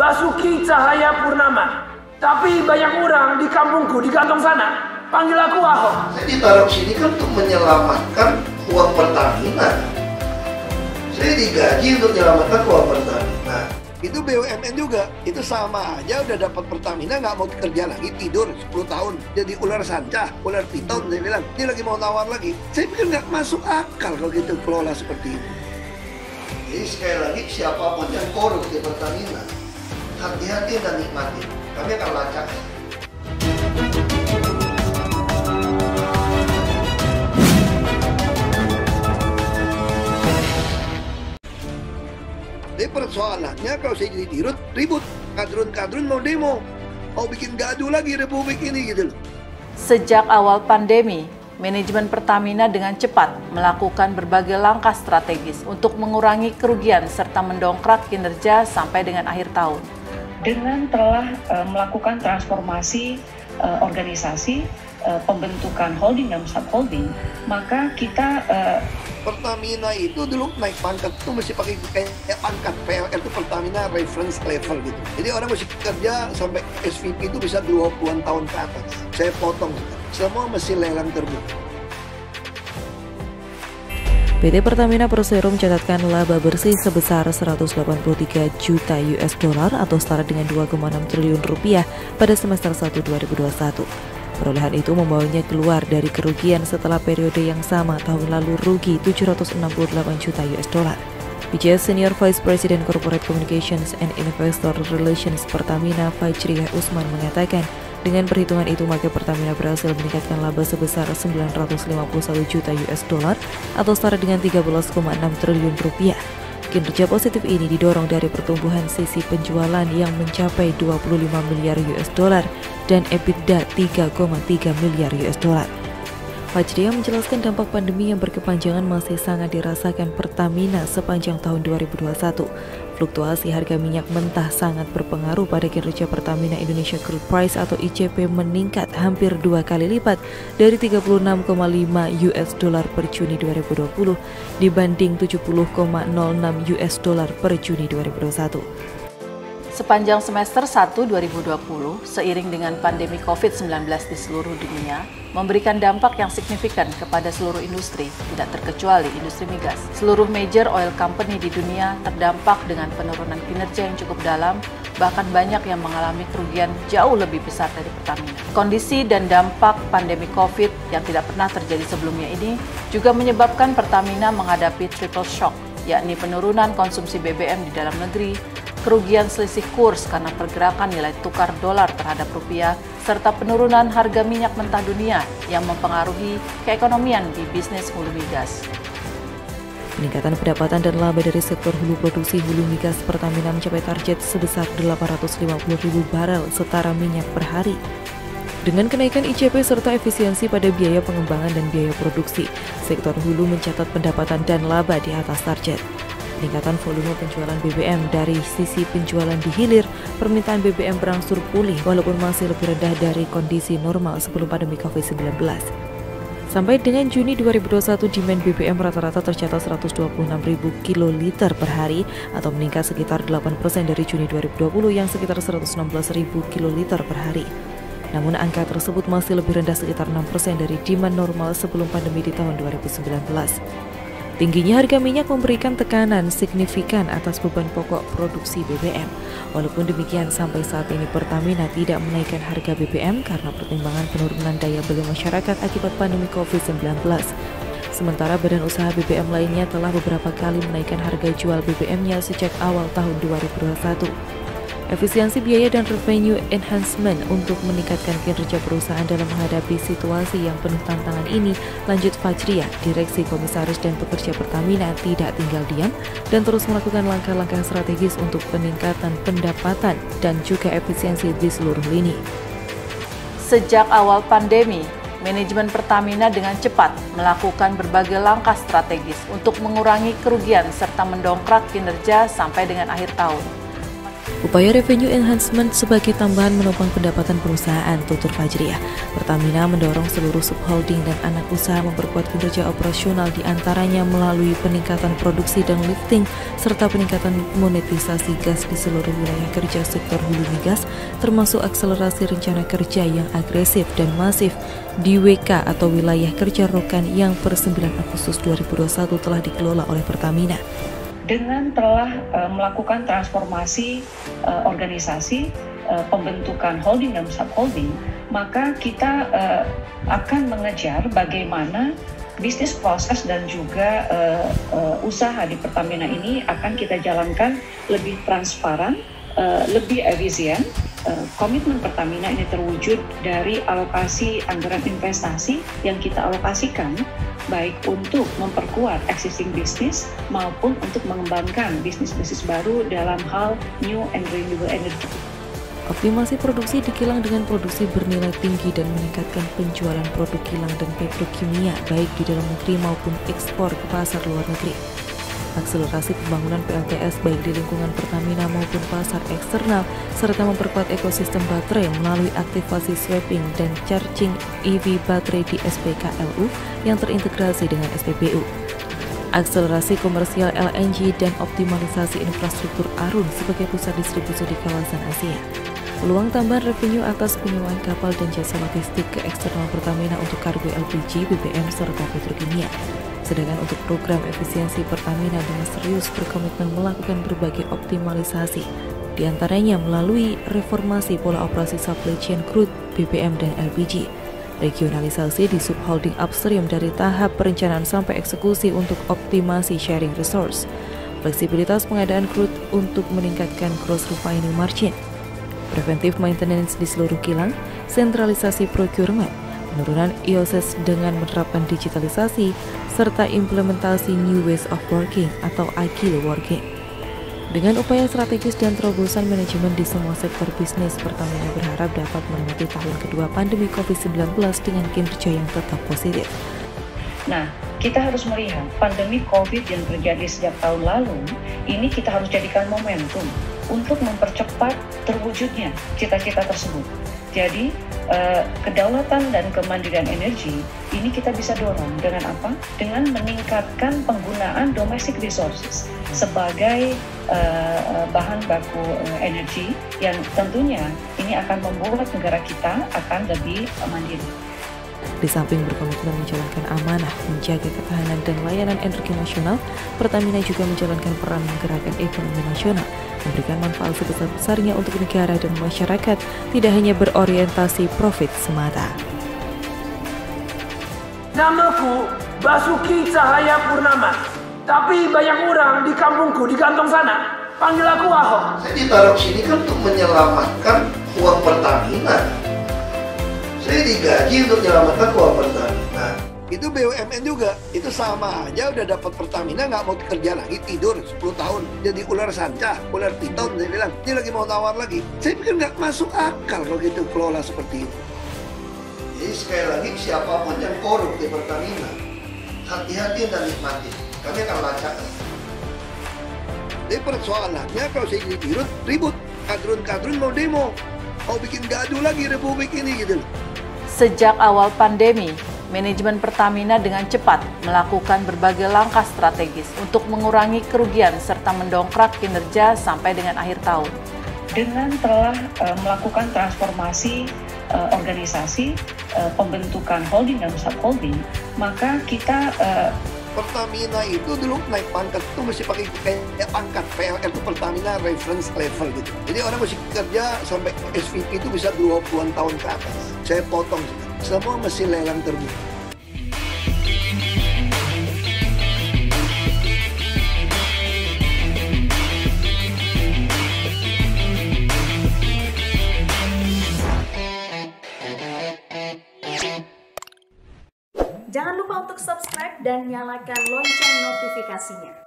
Basuki Cahayapurnama. Tapi banyak orang di kampungku, di kantong sana, panggil aku Ahok. Saya ditaruh sini kan untuk menyelamatkan uang Pertamina. Saya digaji untuk menyelamatkan uang Pertamina. Itu BUMN juga, itu sama aja udah dapat Pertamina nggak mau kerja lagi, tidur 10 tahun, jadi ular sanca, ular piton, saya bilang, dia lagi mau tawar lagi. Saya pikir nggak masuk akal kalau gitu kelola seperti ini. Jadi sekali lagi, siapapun yang korup di Pertamina, hati-hati dan nikmati, kami akan lacak. Jadi persoalannya kalau saya jadi dirut, ribut. Kadrun-kadrun mau demo. Mau bikin gaduh lagi Republik ini gitu loh. Sejak awal pandemi, manajemen Pertamina dengan cepat melakukan berbagai langkah strategis untuk mengurangi kerugian serta mendongkrak kinerja sampai dengan akhir tahun. Dengan telah melakukan transformasi organisasi, pembentukan holding dan subholding, maka kita Pertamina itu dulu naik pangkat itu mesti pakai kayak pangkat PLN itu Pertamina reference level gitu. Jadi orang mesti kerja sampai SVP itu bisa 20-an tahun ke atas. Saya potong, semua mesti lelang terbuka. PT Pertamina Persero mencatatkan laba bersih sebesar 183 juta US dollar atau setara dengan 2,6 triliun rupiah pada semester 1 2021. Perolehan itu membawanya keluar dari kerugian setelah periode yang sama tahun lalu rugi 768 juta US dollar. PJS Senior Vice President Corporate Communications and Investor Relations Pertamina Fajriyah Usman mengatakan, dengan perhitungan itu maka Pertamina berhasil meningkatkan laba sebesar 951 juta US dollar atau setara dengan 13,6 triliun rupiah. Kinerja positif ini didorong dari pertumbuhan sisi penjualan yang mencapai 25 miliar US dollar dan EBITDA 3,3 miliar US dollar. Fajriyah menjelaskan dampak pandemi yang berkepanjangan masih sangat dirasakan Pertamina sepanjang tahun 2021. Fluktuasi harga minyak mentah sangat berpengaruh pada kinerja Pertamina Indonesia Crude Price atau ICP meningkat hampir 2 kali lipat dari 36,5 US dollar per Juni 2020 dibanding 70,06 US dollar per Juni 2021. Sepanjang semester 1 2020, seiring dengan pandemi COVID-19 di seluruh dunia, memberikan dampak yang signifikan kepada seluruh industri, tidak terkecuali industri migas. Seluruh major oil company di dunia terdampak dengan penurunan kinerja yang cukup dalam, bahkan banyak yang mengalami kerugian jauh lebih besar dari Pertamina. Kondisi dan dampak pandemi COVID yang tidak pernah terjadi sebelumnya ini juga menyebabkan Pertamina menghadapi triple shock, yakni penurunan konsumsi BBM di dalam negeri, kerugian selisih kurs karena pergerakan nilai tukar dolar terhadap rupiah, serta penurunan harga minyak mentah dunia yang mempengaruhi keekonomian di bisnis hulu migas. Peningkatan pendapatan dan laba dari sektor hulu produksi hulu migas Pertamina mencapai target sebesar 850.000 barel setara minyak per hari. Dengan kenaikan ICP serta efisiensi pada biaya pengembangan dan biaya produksi, sektor hulu mencatat pendapatan dan laba di atas target. Peningkatan volume penjualan BBM dari sisi penjualan di hilir, permintaan BBM berangsur pulih walaupun masih lebih rendah dari kondisi normal sebelum pandemi COVID-19. Sampai dengan Juni 2021, demand BBM rata-rata tercatat 126.000 kiloliter per hari atau meningkat sekitar 8% dari Juni 2020 yang sekitar 116.000 kiloliter per hari. Namun angka tersebut masih lebih rendah sekitar 6% dari demand normal sebelum pandemi di tahun 2019. Tingginya harga minyak memberikan tekanan signifikan atas beban pokok produksi BBM. Walaupun demikian, sampai saat ini Pertamina tidak menaikkan harga BBM karena pertimbangan penurunan daya beli masyarakat akibat pandemi COVID-19. Sementara badan usaha BBM lainnya telah beberapa kali menaikkan harga jual BBM-nya sejak awal tahun 2021. Efisiensi biaya dan revenue enhancement untuk meningkatkan kinerja perusahaan dalam menghadapi situasi yang penuh tantangan ini, lanjut Fajriyah, Direksi Komisaris dan Pekerja Pertamina tidak tinggal diam dan terus melakukan langkah-langkah strategis untuk peningkatan pendapatan dan juga efisiensi di seluruh lini. Sejak awal pandemi, manajemen Pertamina dengan cepat melakukan berbagai langkah strategis untuk mengurangi kerugian serta mendongkrak kinerja sampai dengan akhir tahun. Upaya revenue enhancement sebagai tambahan menopang pendapatan perusahaan, tutur Fajriah. Pertamina mendorong seluruh subholding dan anak usaha memperkuat kinerja operasional diantaranya melalui peningkatan produksi dan lifting, serta peningkatan monetisasi gas di seluruh wilayah kerja sektor hulu migas, termasuk akselerasi rencana kerja yang agresif dan masif di WK atau Wilayah Kerja Rokan yang per 9 Agustus 2021 telah dikelola oleh Pertamina. Dengan telah melakukan transformasi organisasi, pembentukan holding dan subholding, maka kita akan mengejar bagaimana bisnis proses dan juga usaha di Pertamina ini akan kita jalankan lebih transparan, lebih efisien. Komitmen Pertamina ini terwujud dari alokasi anggaran investasi yang kita alokasikan baik untuk memperkuat existing bisnis maupun untuk mengembangkan bisnis-bisnis baru dalam hal new and renewable energy. Optimasi produksi di kilang dengan produksi bernilai tinggi dan meningkatkan penjualan produk kilang dan petrokimia baik di dalam negeri maupun ekspor ke pasar luar negeri. Akselerasi pembangunan PLTS baik di lingkungan Pertamina maupun pasar eksternal, serta memperkuat ekosistem baterai melalui aktivasi swapping dan charging EV baterai di SPKLU yang terintegrasi dengan SPBU. Akselerasi komersial LNG dan optimalisasi infrastruktur ARUN sebagai pusat distribusi di kawasan Asia. Peluang tambahan revenue atas penyewaan kapal dan jasa logistik ke eksternal Pertamina untuk kargo LPG, BBM, serta petrokimia. Sedangkan untuk program efisiensi, Pertamina dengan serius berkomitmen melakukan berbagai optimalisasi, diantaranya melalui reformasi pola operasi supply chain crude, BBM, dan LPG, regionalisasi di subholding upstream dari tahap perencanaan sampai eksekusi untuk optimasi sharing resource, fleksibilitas pengadaan crude untuk meningkatkan gross refining margin, preventive maintenance di seluruh kilang, sentralisasi procurement, penurunan IOSES dengan menerapkan digitalisasi, serta implementasi New Ways of Working atau Agile Working. Dengan upaya strategis dan terobosan manajemen di semua sektor bisnis, Pertamina berharap dapat menikmati tahun kedua pandemi COVID-19 dengan kinerja yang tetap positif. Nah, kita harus melihat pandemi COVID yang terjadi sejak tahun lalu, ini kita harus jadikan momentum untuk mempercepat terwujudnya cita-cita tersebut. Jadi, kedaulatan dan kemandirian energi ini kita bisa dorong dengan apa? Dengan meningkatkan penggunaan domestic resources sebagai bahan baku energi yang tentunya ini akan membuat negara kita akan lebih mandiri. Di samping berkomitmen menjalankan amanah, menjaga ketahanan dan layanan energi nasional, Pertamina juga menjalankan peran menggerakkan ekonomi nasional, memberikan manfaat sebesar-besarnya untuk negara dan masyarakat, tidak hanya berorientasi profit semata. Namaku Basuki Cahaya Purnama, tapi banyak orang di kampungku di kantong sana panggil aku Ahok. Saya ditaruh sini kan untuk menyelamatkan uang Pertamina. Saya digaji untuk menyelamatkan uang Pertamina. Itu BUMN juga, itu sama aja udah dapat Pertamina nggak mau kerja lagi, tidur 10 tahun jadi ular sanca, ular piton. Saya bilang dia lagi mau tawar lagi. Saya pikir nggak masuk akal kalau gitu kelola seperti itu. Jadi sekali lagi siapapun yang korup di Pertamina, hati-hati dan nikmati, kami akan lacakkan. Jadi persoalannya kalau saya jadi dirut, ribut, kadrun-kadrun mau demo, mau bikin gaduh lagi republik ini gitu. Sejak awal pandemi, manajemen Pertamina dengan cepat melakukan berbagai langkah strategis untuk mengurangi kerugian serta mendongkrak kinerja sampai dengan akhir tahun. Dengan telah melakukan transformasi organisasi, pembentukan holding dan subholding, maka kita Pertamina itu dulu naik pangkat itu mesti pakai kayak pangkat PLN itu Pertamina reference level gitu. Jadi orang mesti kerja sampai SVP itu bisa 20-an tahun ke atas. Saya potong semua mesti lelang terbuka. Jangan lupa untuk subscribe dan nyalakan lonceng notifikasinya.